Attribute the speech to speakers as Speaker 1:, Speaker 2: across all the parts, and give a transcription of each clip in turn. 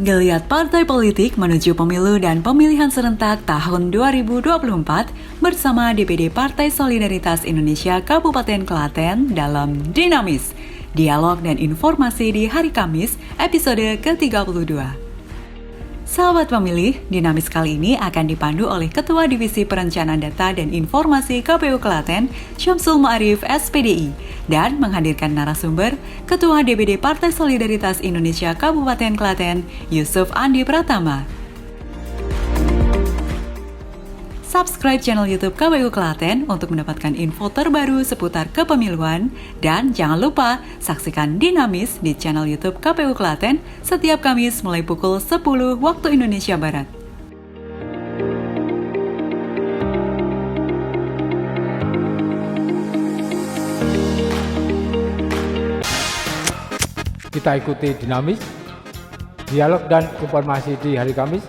Speaker 1: Geliat partai politik menuju pemilu dan pemilihan serentak tahun 2024 bersama DPD Partai Solidaritas Indonesia Kabupaten Klaten dalam Dinamis, Dialog dan Informasi di Hari Kamis, episode ke-32. Sahabat pemilih, Dinamis kali ini akan dipandu oleh Ketua Divisi Perencanaan Data dan Informasi KPU Klaten, Syamsul Ma'arif SPDI, dan menghadirkan narasumber Ketua DPD Partai Solidaritas Indonesia Kabupaten Klaten, Yusuf Andi Pratama. Subscribe channel YouTube KPU Klaten untuk mendapatkan info terbaru seputar kepemiluan, dan jangan lupa saksikan Dinamis di channel YouTube KPU Klaten setiap Kamis mulai pukul 10 waktu Indonesia Barat.
Speaker 2: Kita ikuti Dinamis, Dialog dan Informasi di Hari Kamis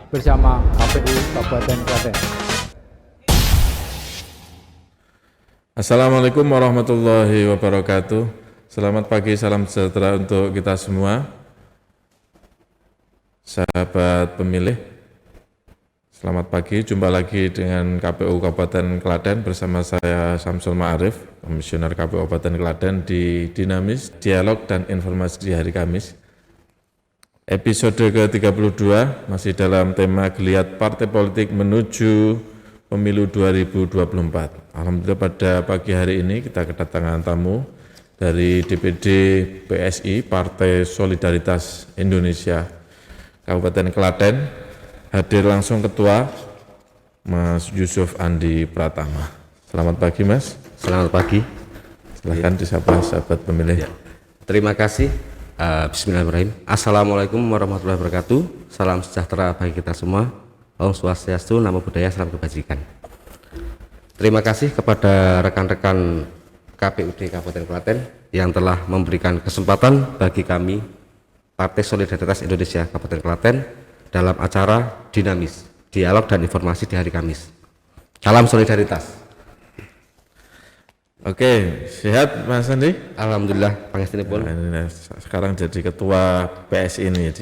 Speaker 2: bersama KPU Kabupaten Klaten.
Speaker 3: Assalamualaikum warahmatullahi wabarakatuh. Selamat pagi, salam sejahtera untuk kita semua. Sahabat pemilih, selamat pagi. Jumpa lagi dengan KPU Kabupaten Klaten bersama saya Syamsul Ma'arif, Komisioner KPU Kabupaten Klaten di Dinamis, Dialog dan Informasi di Hari Kamis. Episode ke-32 masih dalam tema Geliat Partai Politik menuju Pemilu 2024. Alhamdulillah pada pagi hari ini kita kedatangan tamu dari DPD PSI Partai Solidaritas Indonesia Kabupaten Klaten. Hadir langsung Ketua Mas Yusuf Andi Pratama. Selamat pagi Mas.
Speaker 4: Selamat pagi.
Speaker 3: Silahkan disapa sahabat pemilih.
Speaker 4: Ya. Terima kasih. Bismillahirrahmanirrahim. Assalamualaikum warahmatullahi wabarakatuh. Salam sejahtera bagi kita semua. Om Swastiastu, Namo Buddhaya, Salam Kebajikan. Terima kasih kepada rekan-rekan KPUD Kabupaten Klaten yang telah memberikan kesempatan bagi kami Partai Solidaritas Indonesia Kabupaten Klaten dalam acara Dinamis, Dialog dan Informasi di Hari Kamis. Salam solidaritas.
Speaker 3: Oke, sehat Mas Andi?
Speaker 4: Alhamdulillah, pangestinipun.
Speaker 3: Nah, sekarang jadi Ketua PSI ini.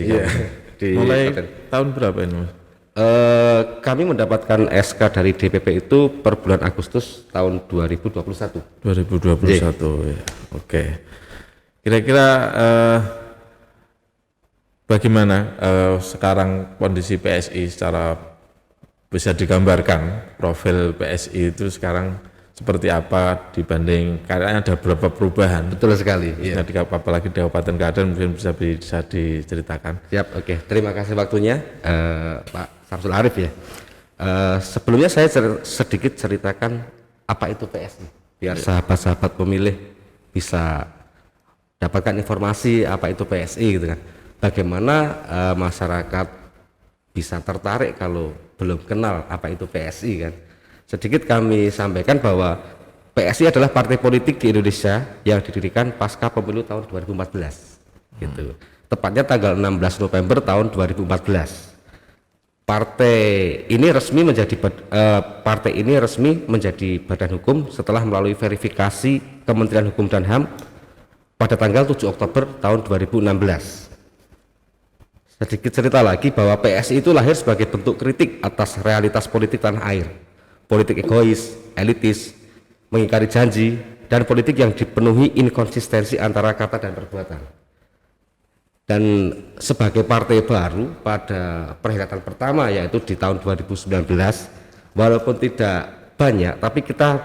Speaker 3: Mulai tahun berapa ini Mas?
Speaker 4: Kami mendapatkan SK dari DPP itu per bulan Agustus tahun 2021.
Speaker 3: 2021, ya. Oke. Kira-kira bagaimana sekarang kondisi PSI secara bisa digambarkan profil PSI itu sekarang seperti apa dibanding karena ada beberapa perubahan.
Speaker 4: Betul sekali.
Speaker 3: Iya. Apalagi di Kabupaten Klaten mungkin bisa diceritakan.
Speaker 4: Siap, oke. Terima kasih waktunya, Pak Syamsul Arif ya. Sebelumnya saya sedikit ceritakan apa itu PSI, biar sahabat-sahabat pemilih bisa dapatkan informasi apa itu PSI gitu kan. Bagaimana masyarakat bisa tertarik kalau belum kenal apa itu PSI kan. Sedikit kami sampaikan bahwa PSI adalah partai politik di Indonesia yang didirikan pasca pemilu tahun 2014 gitu. Tepatnya tanggal 16 November tahun 2014. Partai ini resmi menjadi badan hukum setelah melalui verifikasi Kementerian Hukum dan HAM pada tanggal 7 Oktober tahun 2016. Sedikit cerita lagi bahwa PSI itu lahir sebagai bentuk kritik atas realitas politik tanah air. Politik egois, elitis, mengingkari janji, dan politik yang dipenuhi inkonsistensi antara kata dan perbuatan. Dan sebagai partai baru pada perhelatan pertama yaitu di tahun 2019, walaupun tidak banyak tapi kita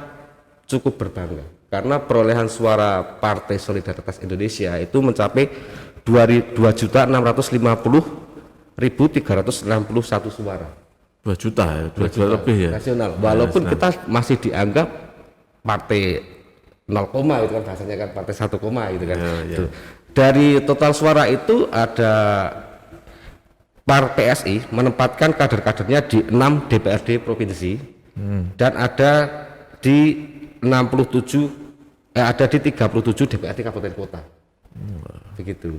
Speaker 4: cukup berbangga karena perolehan suara Partai Solidaritas Indonesia itu mencapai 2.350.361 suara.
Speaker 3: 2 juta ya, 2 juta lebih ya
Speaker 4: nasional, walaupun kita masih dianggap partai 0, itu kan bahasanya kan partai 1, gitu kan ya. Dari total suara itu ada PSI menempatkan kader-kadernya di 6 DPRD provinsi dan ada di 37 DPRD kabupaten kota. Begitu.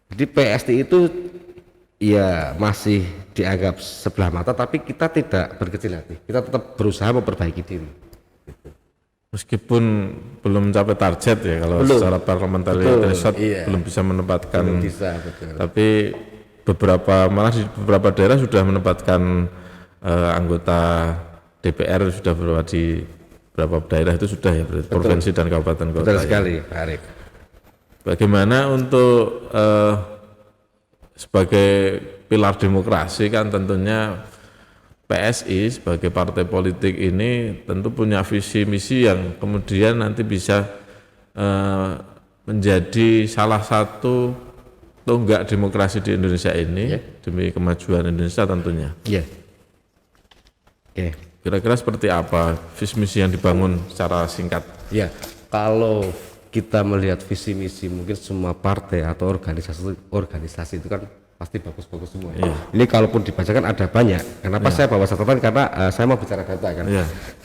Speaker 4: Jadi PSI itu ya masih dianggap sebelah mata, tapi kita tidak berkecil hati. Kita tetap berusaha memperbaiki diri. Gitu.
Speaker 3: Meskipun belum mencapai target ya, kalau
Speaker 4: belum.
Speaker 3: Secara parliamentary threshold belum bisa menempatkan,
Speaker 4: belum bisa, betul.
Speaker 3: Tapi malah di beberapa daerah sudah menempatkan anggota DPR sudah di beberapa daerah itu sudah ya, provinsi dan kabupaten kota.
Speaker 4: Betul sekali, Pak Arief.
Speaker 3: Bagaimana untuk sebagai pilar demokrasi kan tentunya PSI sebagai partai politik ini tentu punya visi misi yang kemudian nanti bisa menjadi salah satu tonggak demokrasi di Indonesia ini demi kemajuan Indonesia tentunya.
Speaker 4: Iya. Oke.
Speaker 3: Kira-kira seperti apa visi misi yang dibangun secara singkat?
Speaker 4: Ya, kalau kita melihat visi misi mungkin semua partai atau organisasi itu kan pasti bagus-bagus semua. Ini kalaupun dibacakan ada banyak. Kenapa saya bawa catatan? Karena saya mau bicara data kan.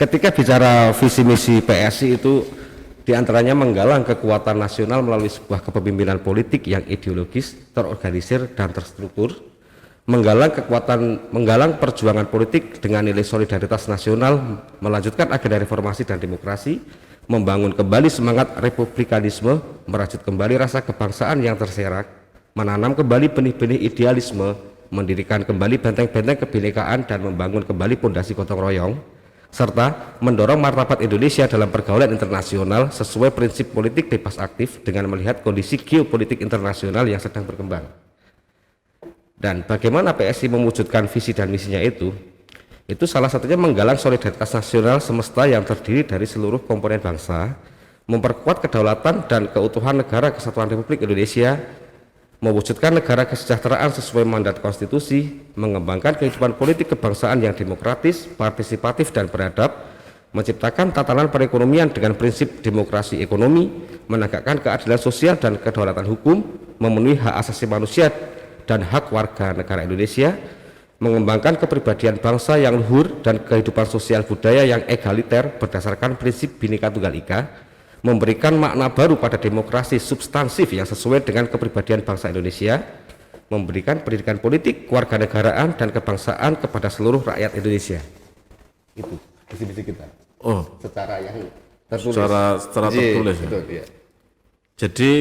Speaker 4: Ketika bicara visi misi PSI itu diantaranya menggalang kekuatan nasional melalui sebuah kepemimpinan politik yang ideologis, terorganisir dan terstruktur, menggalang perjuangan politik dengan nilai solidaritas nasional, melanjutkan agenda reformasi dan demokrasi, membangun kembali semangat republikanisme, merajut kembali rasa kebangsaan yang terserak, menanam kembali benih-benih idealisme, mendirikan kembali benteng-benteng kebinekaan dan membangun kembali pondasi gotong royong, serta mendorong martabat Indonesia dalam pergaulan internasional sesuai prinsip politik bebas aktif dengan melihat kondisi geopolitik internasional yang sedang berkembang. Dan bagaimana PSI mewujudkan visi dan misinya itu salah satunya menggalang solidaritas nasional semesta yang terdiri dari seluruh komponen bangsa, memperkuat kedaulatan dan keutuhan negara kesatuan Republik Indonesia, mewujudkan negara kesejahteraan sesuai mandat konstitusi, mengembangkan kehidupan politik kebangsaan yang demokratis, partisipatif dan beradab, menciptakan tatanan perekonomian dengan prinsip demokrasi ekonomi, menegakkan keadilan sosial dan kedaulatan hukum, memenuhi hak asasi manusia dan hak warga negara Indonesia, mengembangkan kepribadian bangsa yang luhur dan kehidupan sosial budaya yang egaliter berdasarkan prinsip Bhinneka Tunggal Ika, memberikan makna baru pada demokrasi substansif yang sesuai dengan kepribadian bangsa Indonesia, memberikan pendidikan politik, kewarganegaraan dan kebangsaan kepada seluruh rakyat Indonesia. Itu visi-misi kita.
Speaker 3: Oh,
Speaker 4: Secara yang tertulis.
Speaker 3: secara tertulis.
Speaker 4: Betul, ya.
Speaker 3: Jadi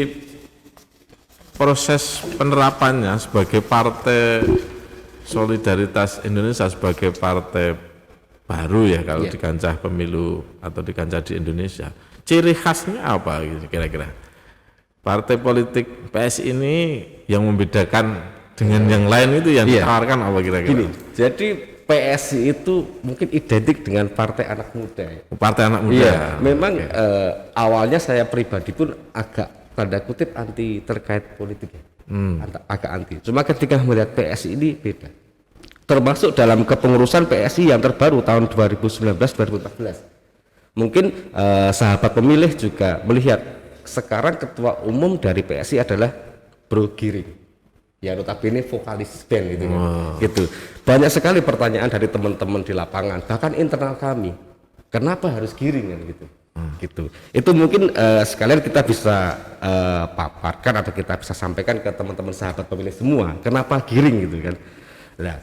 Speaker 3: proses penerapannya sebagai partai solidaritas Indonesia, sebagai partai baru ya kalau di kancah pemilu atau di kancah di Indonesia, ciri khasnya apa gitu kira-kira? Partai politik PSI ini yang membedakan dengan yang lain itu yang ditawarkan apa kira-kira?
Speaker 4: Gini, jadi PSI itu mungkin identik dengan partai anak muda.
Speaker 3: Partai anak muda.
Speaker 4: Iya, memang awalnya saya pribadi pun agak tanda kutip anti terkait politik ya. Agak anti. Cuma ketika melihat PSI ini beda. Termasuk dalam kepengurusan PSI yang terbaru tahun 2019-2014. Mungkin sahabat pemilih juga melihat sekarang ketua umum dari PSI adalah Bro Giring. Ya notabene vokalis band gitu kan. Gitu. Banyak sekali pertanyaan dari teman-teman di lapangan, bahkan internal kami. Kenapa harus Giring kan gitu. Gitu. Itu mungkin sekalian kita bisa paparkan atau kita bisa sampaikan ke teman-teman sahabat pemilih semua. Kenapa Giring gitu kan. Nah,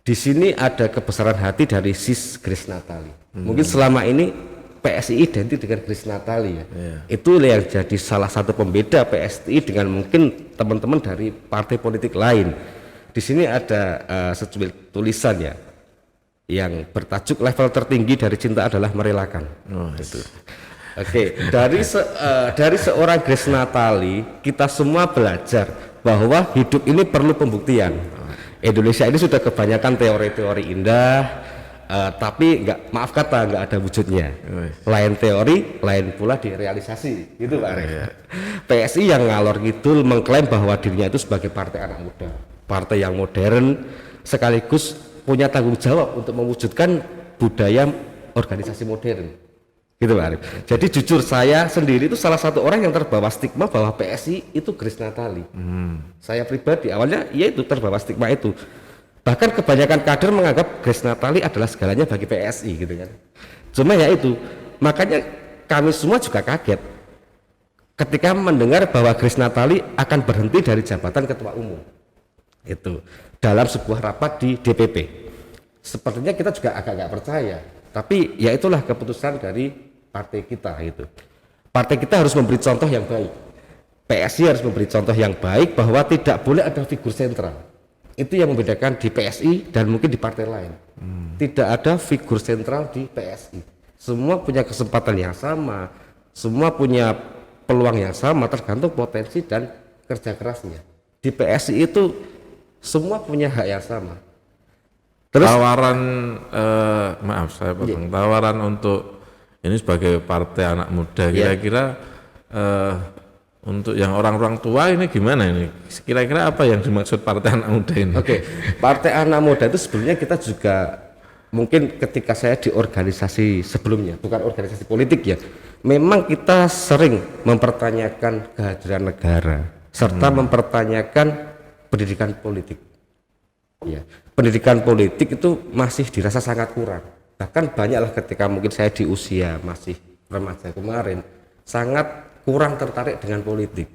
Speaker 4: di sini ada kebesaran hati dari Sis Grace Natali. Mungkin selama ini PSI identik dengan Grace Natali ya. Itu yang jadi salah satu pembeda PSI dengan mungkin teman-teman dari partai politik lain. Di sini ada secuil tulisan ya yang bertajuk level tertinggi dari cinta adalah merelakan. Itu. Oke, dari seorang Grace Natali kita semua belajar bahwa hidup ini perlu pembuktian. Indonesia ini sudah kebanyakan teori-teori indah, tapi maaf kata nggak ada wujudnya. Lain teori, lain pula direalisasi, gitu Pak Arief. PSI yang ngalor ngidul mengklaim bahwa dirinya itu sebagai partai anak muda, partai yang modern, sekaligus punya tanggung jawab untuk mewujudkan budaya organisasi modern. Gitu Pak Arief. Jadi jujur saya sendiri itu salah satu orang yang terbawa stigma bahwa PSI itu Grace Natali. Saya pribadi awalnya ya itu terbawa stigma itu. Bahkan kebanyakan kader menganggap Grace Natali adalah segalanya bagi PSI gitu kan. Cuma ya itu, makanya kami semua juga kaget ketika mendengar bahwa Grace Natali akan berhenti dari jabatan ketua umum. Itu dalam sebuah rapat di DPP. Sepertinya kita juga agak nggak percaya. Tapi ya itulah keputusan dari partai kita itu. Partai kita harus memberi contoh yang baik. PSI harus memberi contoh yang baik bahwa tidak boleh ada figur sentral. Itu yang membedakan di PSI dan mungkin di partai lain. Tidak ada figur sentral di PSI. Semua punya kesempatan yang sama, semua punya peluang yang sama tergantung potensi dan kerja kerasnya. Di PSI itu semua punya hak yang sama. Terus
Speaker 3: Tawaran, maaf saya potong, tawaran untuk ini sebagai partai anak muda, kira-kira untuk yang orang-orang tua ini gimana ini? Kira-kira apa yang dimaksud partai anak muda ini?
Speaker 4: Oke, partai anak muda itu sebelumnya kita juga mungkin ketika saya di organisasi sebelumnya, bukan organisasi politik ya, memang kita sering mempertanyakan kehadiran negara serta mempertanyakan pendidikan politik. Ya, pendidikan politik itu masih dirasa sangat kurang. Bahkan banyaklah ketika mungkin saya di usia masih remaja kemarin sangat kurang tertarik dengan politik.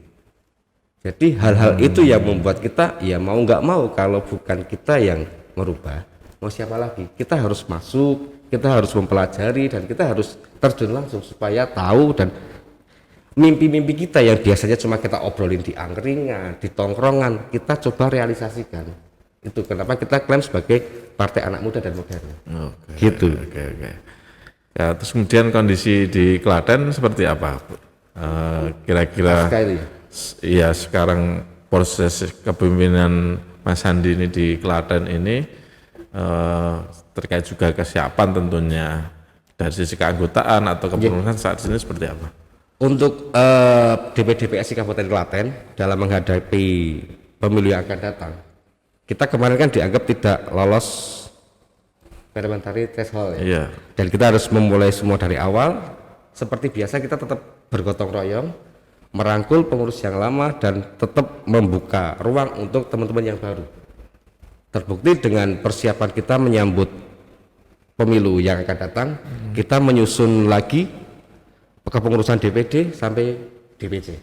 Speaker 4: Jadi hal-hal itu yang membuat kita ya mau nggak mau, kalau bukan kita yang merubah, mau siapa lagi? Kita harus masuk, kita harus mempelajari, dan kita harus terjun langsung supaya tahu, dan mimpi-mimpi kita yang biasanya cuma kita obrolin di angkringan, di tongkrongan, kita coba realisasikan. Itu kenapa kita klaim sebagai partai anak muda dan modern.
Speaker 3: Oke,
Speaker 4: Gitu.
Speaker 3: Oke. Ya, terus kemudian kondisi di Klaten seperti apa? Kira-kira
Speaker 4: Sekali.
Speaker 3: ya sekarang proses kepemimpinan Mas Handi ini di Klaten ini terkait juga kesiapan tentunya dari sisi keanggotaan atau kepengurusan saat ini seperti apa?
Speaker 4: Untuk DPD PSI Kabupaten Klaten dalam menghadapi pemilu yang akan datang, kita kemarin kan dianggap tidak lolos parliamentary threshold ya.
Speaker 3: Iya.
Speaker 4: Dan kita harus memulai semua dari awal. Seperti biasa kita tetap bergotong royong, merangkul pengurus yang lama dan tetap membuka ruang untuk teman-teman yang baru. Terbukti dengan persiapan kita menyambut pemilu yang akan datang, kita menyusun lagi kepengurusan DPD sampai DPC.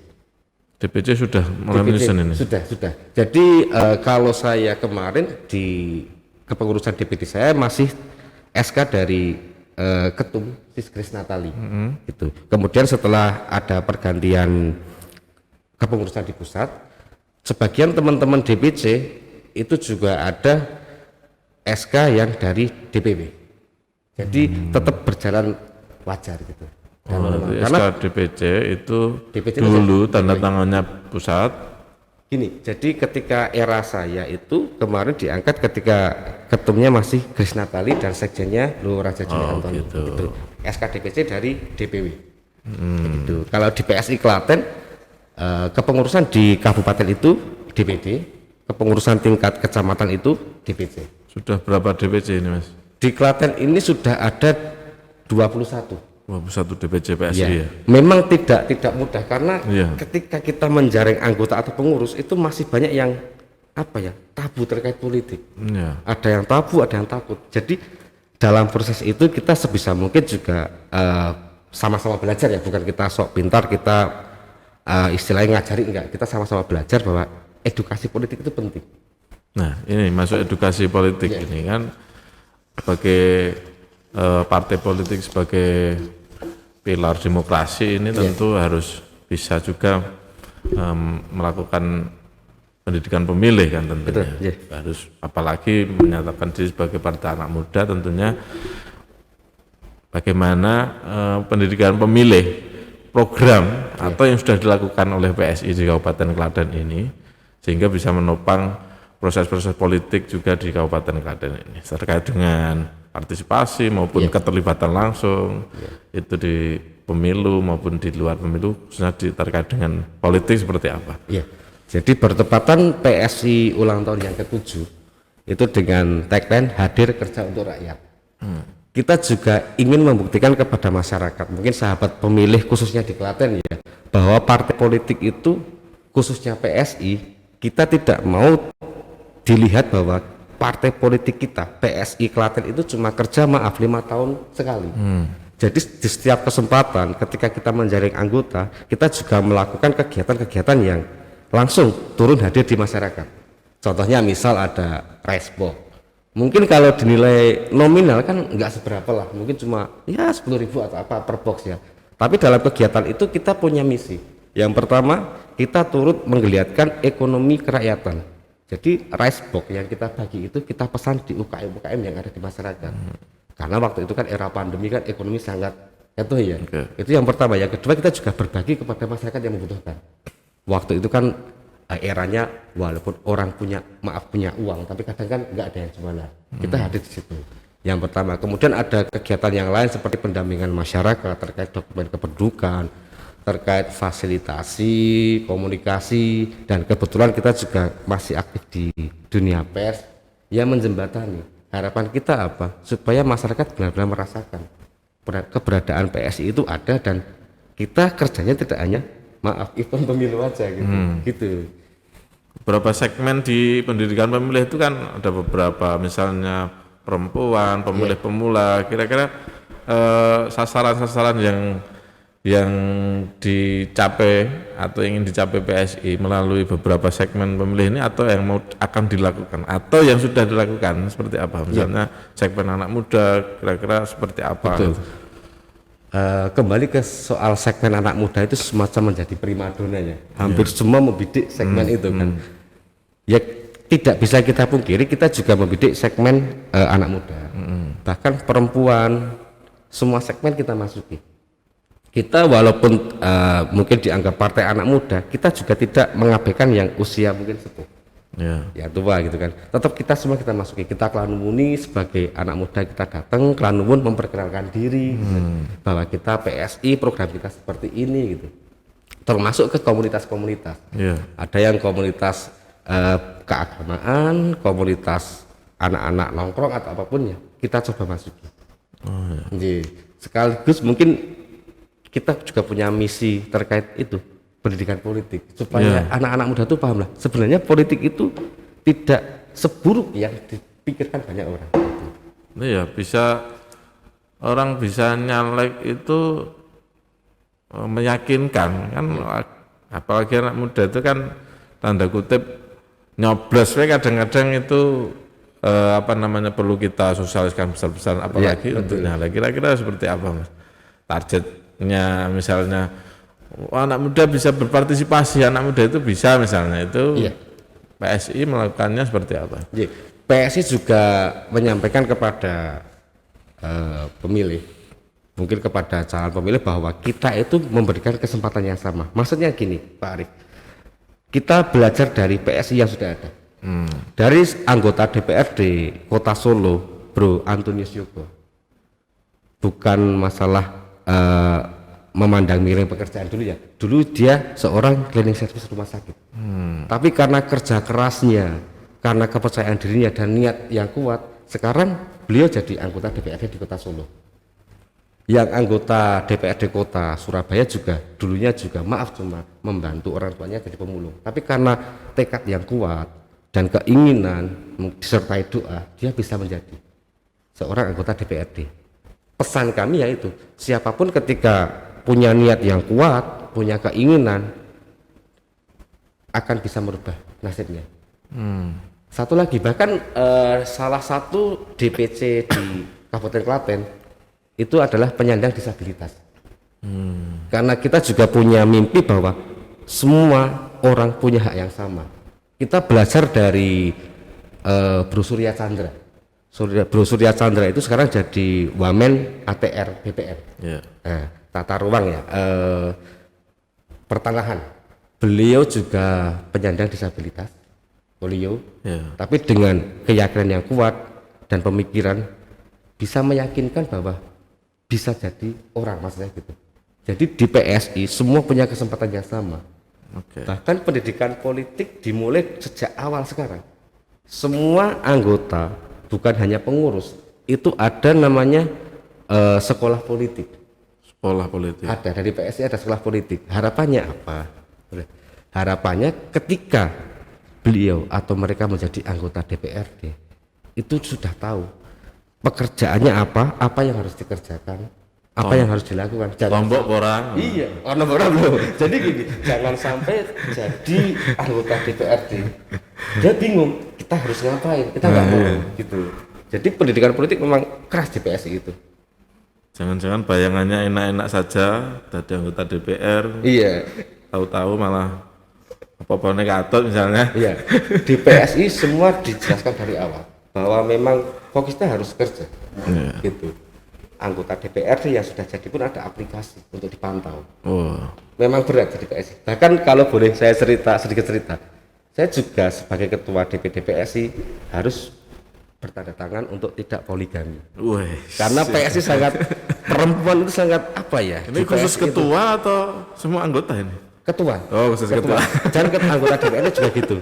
Speaker 3: DPC sudah mulai menyusun ini?
Speaker 4: Sudah. Jadi kalau saya kemarin di kepengurusan DPD saya masih SK dari Ketum Sis Grace Natali. Gitu. Kemudian setelah ada pergantian kepengurusan di pusat, sebagian teman-teman DPC itu juga ada SK yang dari DPW. Jadi tetap berjalan wajar gitu.
Speaker 3: SK DPC itu
Speaker 4: DPC
Speaker 3: dulu tanda tangannya pusat.
Speaker 4: Gini, jadi ketika era saya itu kemarin diangkat ketika ketumnya masih Grace Natali dan sekjennya Lu Raja Juli Antoni. Gitu. SK DPC dari DPW. Gitu. Kalau di PSI Klaten kepengurusan di kabupaten itu DPD, kepengurusan tingkat kecamatan itu DPC.
Speaker 3: Sudah berapa DPC ini, Mas?
Speaker 4: Di Klaten ini sudah ada 21.
Speaker 3: 21 DPC PSI ya.
Speaker 4: Memang tidak mudah karena
Speaker 3: Iya.
Speaker 4: ketika kita menjaring anggota atau pengurus itu masih banyak yang tabu terkait politik.
Speaker 3: Ya.
Speaker 4: Ada yang tabu, ada yang takut. Jadi dalam proses itu kita sebisa mungkin juga sama-sama belajar ya, bukan kita sok pintar, kita istilahnya ngajari, enggak. Kita sama-sama belajar bahwa edukasi politik itu penting.
Speaker 3: Nah, ini masuk edukasi politik ini kan sebagai partai politik, sebagai pilar demokrasi ini tentu harus bisa juga melakukan pendidikan pemilih kan tentunya.
Speaker 4: Betul,
Speaker 3: Harus apalagi menyatakan diri sebagai partai anak muda, tentunya bagaimana pendidikan pemilih program atau yang sudah dilakukan oleh PSI di Kabupaten Klaten ini sehingga bisa menopang proses-proses politik juga di Kabupaten Klaten ini terkait dengan partisipasi maupun keterlibatan langsung itu di pemilu maupun di luar pemilu, khususnya terkait dengan politik seperti apa?
Speaker 4: Iya. Jadi bertepatan PSI ulang tahun yang ke-7 itu dengan tagline hadir kerja untuk rakyat. Kita juga ingin membuktikan kepada masyarakat, mungkin sahabat pemilih khususnya di Klaten ya, bahwa partai politik itu khususnya PSI, kita tidak mau dilihat bahwa partai politik kita PSI Klaten itu cuma kerja 5 tahun sekali. Jadi di setiap kesempatan ketika kita menjaring anggota, kita juga melakukan kegiatan-kegiatan yang langsung turun hadir di masyarakat. Contohnya misal ada rice box. Mungkin kalau dinilai nominal kan nggak seberapa lah, mungkin cuma ya 10.000 atau apa per box ya. Tapi dalam kegiatan itu kita punya misi. Yang pertama, kita turut menggeliatkan ekonomi kerakyatan. Jadi rice box yang kita bagi itu kita pesan di UKM-UKM yang ada di masyarakat. Karena waktu itu kan era pandemi kan ekonomi sangat itu ya. Itu yang pertama. Yang kedua kita juga berbagi kepada masyarakat yang membutuhkan. Waktu itu kan eranya walaupun orang punya uang tapi kadang kan nggak ada yang jualan. Kita hadir di situ. Yang pertama. Kemudian ada kegiatan yang lain seperti pendampingan masyarakat terkait dokumen kependudukan, terkait fasilitasi, komunikasi, dan kebetulan kita juga masih aktif di dunia pers yang menjembatani. Harapan kita apa? Supaya masyarakat benar-benar merasakan keberadaan PSI itu ada dan kita kerjanya tidak hanya event pemilu aja gitu. Gitu.
Speaker 3: Beberapa segmen di pendidikan pemilih itu kan ada beberapa, misalnya perempuan, pemilih pemula, kira-kira sasaran-sasaran yang dicapai atau ingin dicapai PSI melalui beberapa segmen pemilih ini, atau yang akan dilakukan atau yang sudah dilakukan seperti apa, misalnya segmen anak muda kira-kira seperti apa?
Speaker 4: Betul. Kembali ke soal segmen anak muda itu semacam menjadi primadonanya, hampir semua membidik segmen itu kan. Ya tidak bisa kita pungkiri kita juga membidik segmen anak muda, bahkan perempuan, semua segmen kita masuki. Kita walaupun mungkin dianggap partai anak muda, kita juga tidak mengabaikan yang usia mungkin sepuh, yang tua gitu kan. Tetap kita semua kita masuki. Kita Klan Muni sebagai anak muda kita datang, Klan Nuwun memperkenalkan diri gitu, bahwa kita PSI program kita seperti ini gitu. Termasuk ke komunitas-komunitas. Ada yang komunitas keagamaan, komunitas anak-anak nongkrong atau apapun ya kita coba masuki. Jadi sekaligus mungkin kita juga punya misi terkait itu pendidikan politik supaya anak-anak muda itu paham lah sebenarnya politik itu tidak seburuk yang dipikirkan banyak orang.
Speaker 3: Iya, orang bisa nyalek itu meyakinkan kan, apalagi anak muda itu kan tanda kutip nyoblos, kadang-kadang itu perlu kita sosialiskan besar-besaran, apalagi untuk nyalek. Kira-kira seperti apa Mas targetnya, misalnya anak muda bisa berpartisipasi, anak muda itu bisa misalnya itu PSI melakukannya seperti apa?
Speaker 4: PSI juga menyampaikan kepada pemilih, mungkin kepada calon pemilih, bahwa kita itu memberikan kesempatan yang sama. Maksudnya gini Pak Arief, kita belajar dari PSI yang sudah ada, dari anggota DPRD Kota Solo Bro Antonius Yogo. Bukan masalah memandang miring pekerjaan dulu ya, dulu dia seorang cleaning service rumah sakit, tapi karena kerja kerasnya, karena kepercayaan dirinya dan niat yang kuat, sekarang beliau jadi anggota DPRD di Kota Solo. Yang anggota DPRD Kota Surabaya juga dulunya juga cuma membantu orang tuanya jadi pemulung, tapi karena tekad yang kuat dan keinginan disertai doa, dia bisa menjadi seorang anggota DPRD. Pesan kami yaitu siapapun ketika punya niat yang kuat, punya keinginan, akan bisa merubah nasibnya. Satu lagi, bahkan salah satu DPC di Kabupaten Klaten itu adalah penyandang disabilitas. Karena kita juga punya mimpi bahwa semua orang punya hak yang sama. Kita belajar dari Bro Surya Chandra. Bro Surya Chandra itu sekarang jadi Wamen ATR BPR, tata ruang ya, pertanahan. Beliau juga penyandang disabilitas, polio, tapi dengan keyakinan yang kuat dan pemikiran bisa meyakinkan bahwa bisa jadi orang, maksudnya gitu. Jadi di PSI semua punya kesempatan yang sama. Bahkan pendidikan politik dimulai sejak awal sekarang. Semua anggota, bukan hanya pengurus, itu ada namanya sekolah politik.
Speaker 3: Sekolah politik.
Speaker 4: Ada, dari PSI ada sekolah politik. Harapannya apa? Harapannya ketika beliau atau mereka menjadi anggota DPRD, itu sudah tahu pekerjaannya apa yang harus dikerjakan, apa yang harus dilakukan.
Speaker 3: Lombok orang.
Speaker 4: Iya, lombok orang belum. Jadi gini, jangan sampai jadi anggota DPRD dia bingung, kita harus ngapain, kita nggak mau gitu. Jadi pendidikan politik memang keras di PSI itu.
Speaker 3: Jangan-jangan bayangannya enak-enak saja, jadi anggota DPR.
Speaker 4: Iya.
Speaker 3: Tahu-tahu malah apa-apa katut misalnya.
Speaker 4: Iya, di PSI semua dijelaskan dari awal bahwa memang fokusnya harus kerja, gitu. Anggota DPRD yang sudah jadi pun ada aplikasi untuk dipantau. Memang berat jadi PSI. Bahkan kalau boleh saya sedikit cerita, saya juga sebagai ketua DPD PSI harus bertanda tangan untuk tidak poligami. Karena PSI sangat perempuan itu sangat apa ya?
Speaker 3: Ini khusus ketua atau semua anggota ini?
Speaker 4: Ketua.
Speaker 3: Oh, khusus ketua.
Speaker 4: Dan anggota DPRD juga gitu.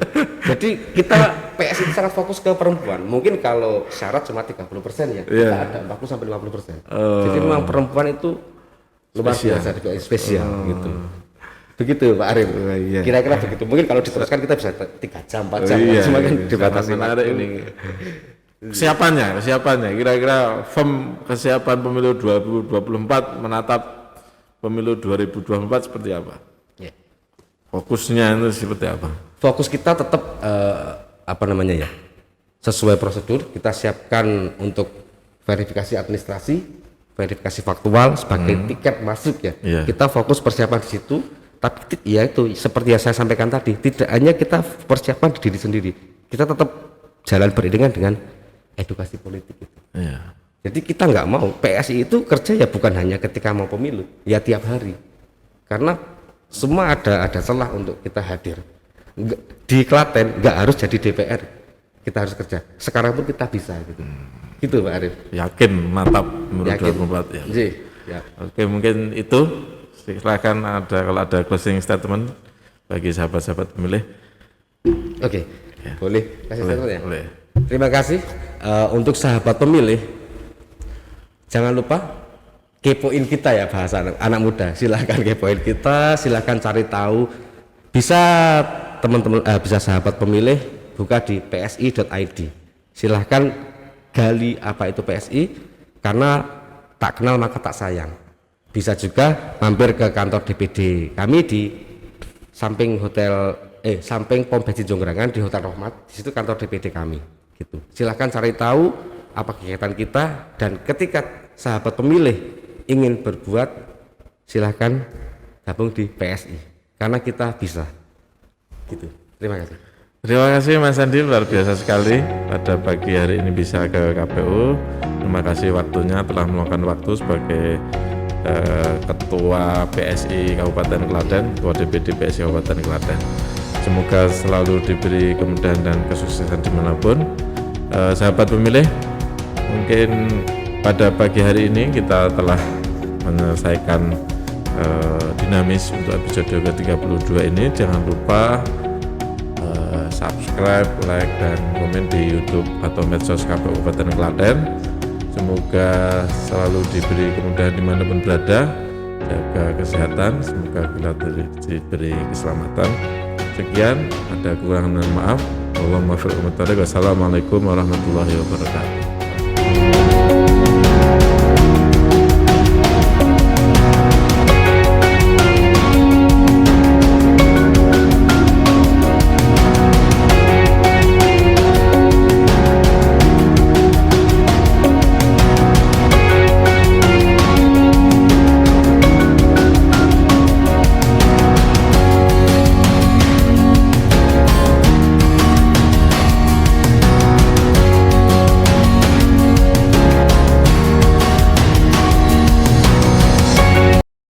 Speaker 4: Jadi kita PSI sangat fokus ke perempuan. Mungkin kalau syarat cuma 30% ya, kita ada 40-50%. Jadi memang perempuan itu luar biasa di PSI, spesial gitu. Begitu Pak Arif. Kira-kira begitu. Mungkin kalau diteruskan kita bisa 3 jam, 4 jam. Cuma kan dibatasi waktu ini.
Speaker 3: Kesiapannya. Kira-kira kesiapan pemilu 2024 menatap pemilu 2024 seperti apa? Fokusnya itu seperti apa?
Speaker 4: Fokus kita tetap sesuai prosedur. Kita siapkan untuk verifikasi administrasi, verifikasi faktual sebagai tiket masuk ya. Kita fokus persiapan di situ. Tapi ya itu seperti yang saya sampaikan tadi, tidak hanya kita persiapan di diri sendiri, kita tetap jalan beriringan dengan edukasi politik itu. Jadi kita nggak mau PSI itu kerja ya bukan hanya ketika mau pemilu, ya tiap hari. Karena semua ada celah untuk kita hadir. Di Klaten nggak harus jadi DPR, kita harus kerja. Sekarang pun kita bisa gitu. Gitu Pak Arif.
Speaker 3: Yakin mantap menurut 2024 ya.
Speaker 4: Ya.
Speaker 3: Oke, mungkin itu. Silakan kalau ada closing statement bagi sahabat-sahabat pemilih.
Speaker 4: Oke. Boleh kasih statement ya?
Speaker 3: Boleh.
Speaker 4: Terima kasih untuk sahabat pemilih. Jangan lupa kepoin kita ya, bahasa anak muda. Silahkan kepoin kita, silahkan cari tahu. Bisa teman-teman, bisa sahabat pemilih buka di psi.id. Silahkan gali apa itu PSI, karena tak kenal maka tak sayang. Bisa juga mampir ke kantor DPD kami di samping pom bensin Jonggrangan di Hotel Rohmat. Di situ kantor DPD kami. Gitu. Silahkan cari tahu apa kegiatan kita, dan ketika sahabat pemilih ingin berbuat, silahkan gabung di PSI karena kita bisa. Gitu. Terima kasih.
Speaker 3: Terima kasih Mas Andi, luar biasa sekali pada pagi hari ini bisa ke KPU. Terima kasih waktunya, telah meluangkan waktu sebagai Ketua PSI Kabupaten Klaten, Ketua DPD PSI Kabupaten Klaten. Semoga selalu diberi kemudahan dan kesuksesan dimanapun. Sahabat pemilih, mungkin pada pagi hari ini kita telah menyelesaikan dinamis untuk episode ke-32 ini. Jangan lupa subscribe, like, dan komen di YouTube atau medsos KPU Kabupaten Klaten. Semoga selalu diberi kemudahan dimanapun berada, jaga kesehatan, semoga kita diberi keselamatan. Sekian, ada kekurangan dan maaf. Wassalamualaikum warahmatullahi wabarakatuh.